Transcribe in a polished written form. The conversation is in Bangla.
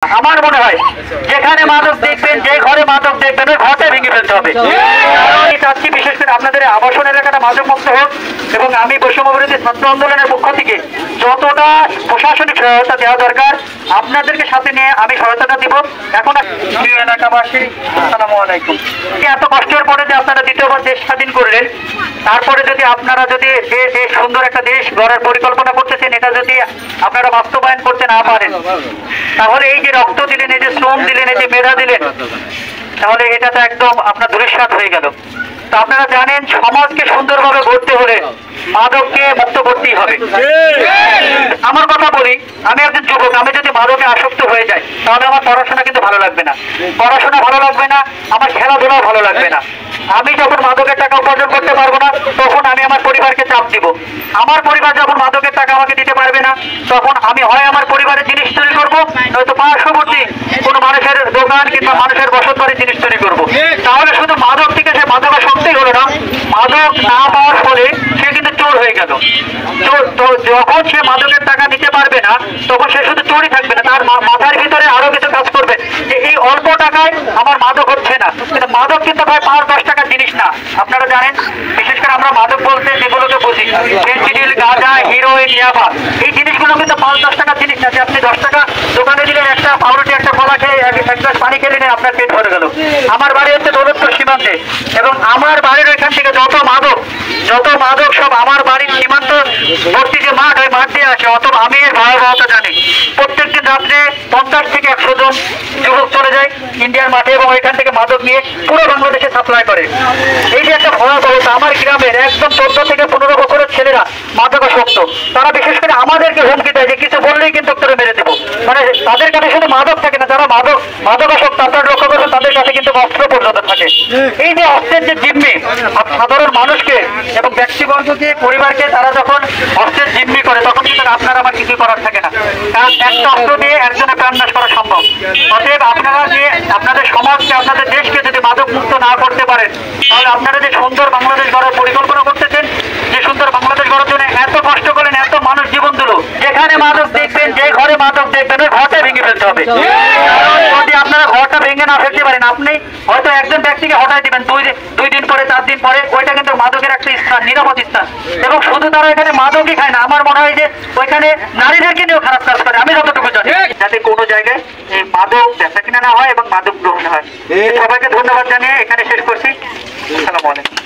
আমার মনে হয় যেখানে মাদক দেখবেন, যে ঘরে মাদক দেখবেন, ওই ঘরটা ভেঙে ফেলতে হবে। আমি চাচ্ছি বিশেষ করে আপনাদের আবাসন এলাকাটা মাদক মুক্ত হোক, এবং আমি বৈষম্য বিরোধী ছাত্র আন্দোলনের পক্ষ থেকে যতটা প্রশাসনিক সহায়তা দেওয়া দরকার আপনাদেরকে সাথে নিয়ে আমি সহায়তাটা দিব। এখন প্রিয় এলাকাবাসী, আসসালামু আলাইকুম। এত কষ্টের পরে যে আপনারা দ্বিতীয়বার দেশ স্বাধীন করলেন, তারপরে যদি আপনারা যদি এই সুন্দর একটা দেশ গড়ার পরিকল্পনা করতেছেন, এটা যদি আপনারা বাস্তবায়ন করতে না পারেন, তাহলে এই যে রক্ত দিলেন, এই যে শ্রম দিলেন, এই যে মেধা দিলেন, তাহলে এটা তো একদম আপনার ধূলিসাৎ হয়ে গেল। তো আপনারা জানেন, সমাজকে সুন্দরভাবে গড়তে হলে মাদককে মুক্ত করতেই হবে। আমার কথা বলি, আমি একজন যুবক, আমি যদি মাদকে আসক্ত হয়ে যাই তাহলে আমার পড়াশোনা কিন্তু ভালো লাগবে না, পড়াশোনা ভালো লাগবে না, আমার খেলাধুলাও ভালো লাগবে না। আমি যখন মাদকের টাকা উপার্জন করতে পারবো না, তখন আমি আমার পরিবারকে চাপ দিব। আমার পরিবার যখন মাদকের টাকা আমাকে দিতে পারবে না, তখন আমি হয় আমার পরিবারের জিনিস তৈরি করবো, নয়তো পার্শ্ববর্তী কোনো মানুষের দোকান কিংবা মানুষের বসত বাড়ির জিনিস তৈরি করবো। তাহলে শুধু মাদক থেকে সে মাদক আসক্তই হলো না, মাদক না পাওয়ার ফলে সে কিন্তু চোর হয়ে গেল। যখন সে মাদকের টাকা দিতে পারবে না, তখন সে শুধু চোরই থাকবে না, তার মাথার ভিতরে আরো কিছু কাজ করবে যে এই অল্প টাকায় আমার মাদক হচ্ছে না। কিন্তু মাদক কিন্তু ভাই 5-10 টাকার জিনিস না। আপনারা জানেন, বিশেষ করে আমরা মাদক বলতে যেগুলোকে বুঝি, ফেন্সিডিল, গাঁজা, হিরোইন, ইয়াবা, এই জিনিসগুলো কিন্তু 5-10 টাকার জিনিস না যে আপনি 10 টাকা দোকানে দিলেন, একটা পাউরুটি, একটা কলা খেয়ে, এক গ্লাস পানি খেলে নিয়ে আপনার পেট ভরে গেল। আমার বাড়ি হচ্ছে দৌলতপুর সীমান্তে, এবং আমার বাড়ির ওইখান থেকে যত মাদক সব আমার বাড়ির সীমান্ত ভর্তি যে মাঠ, ওই মাঠ দিয়ে আসে। অথবা আমি এর ভয়াবহতা জানি। প্রত্যেকদিন রাত্রে 50 থেকে 100 জন যুবক চলে যায় ইন্ডিয়ার মাঠে, এবং ওইখান থেকে মাদক নিয়ে পুরো বাংলাদেশে সাপ্লাই করে। এই যে একটা ভয়াবহতা, আমার গ্রামের একদম 14 থেকে 15 বছরের ছেলেরা মাদকাসক্ত, তারা বিশেষ করে আমাদেরকে হুমকি দেয় যে কিছু বললেই কিন্তু তোরে মেরে দেবো। মানে তাদের কাছে শুধু মাদক থাকে না, যারা মাদকাসক্ত আপনারা লক্ষ্য করবেন, তাদের কাছে কিন্তু অস্ত্র পর্যন্ত থাকে। এই যে অস্ত্রের যে জিম্মি সাধারণ মানুষকে এবং ব্যক্তিবর্গকে, পরিবারকে তারা যখন অস্ত্রের জিম্মি করে, তখন কিন্তু আপনারা আমার কিছু করার থাকে না, কারণ একটা অস্ত্র দিয়ে একজনের প্রাণ নাশ করা সম্ভব। অতএব আপনারা যে আপনাদের সমাজকে, আপনাদের দেশকে যদি মাদক মুক্ত না করতে পারেন, তাহলে আপনারা যে সুন্দর বাংলাদেশ গড়ার পরিকল্পনা করতেছেন, যে সুন্দর বাংলাদেশ গড়ার জন্য এত কষ্ট করলেন, এত মানুষ জীবন দিল, যেখানে মাদক দেখবেন, যে ঘরে মাদক দেখবেন, ওই ঘরটা ভেঙে ফেলতে হবে। যদি আপনারা ঘরটা ভেঙে না ফেলতে পারেন, আপনি হয়তো একজন ব্যক্তিকে হটাই দিবেন 2 দিন পরে, 4 দিন পরে, ওইটা কিন্তু মাদকের একটা স্থান, নিরাপদ স্থান। এবং শুধু তারা এখানে মাদকই খায় না, আমার মনে হয় যে ওইখানে নারীদেরকে নিয়েও খারাপ কাজ করে, আমি যতটুকু জানি, যাতে কোনো জায়গায় এই মাদক বেচা কিনা না হয় এবং মাদক গ্রহণ হয়। সবাইকে ধন্যবাদ জানিয়ে এখানে শেষ করছি। আসসালামু আলাইকুম।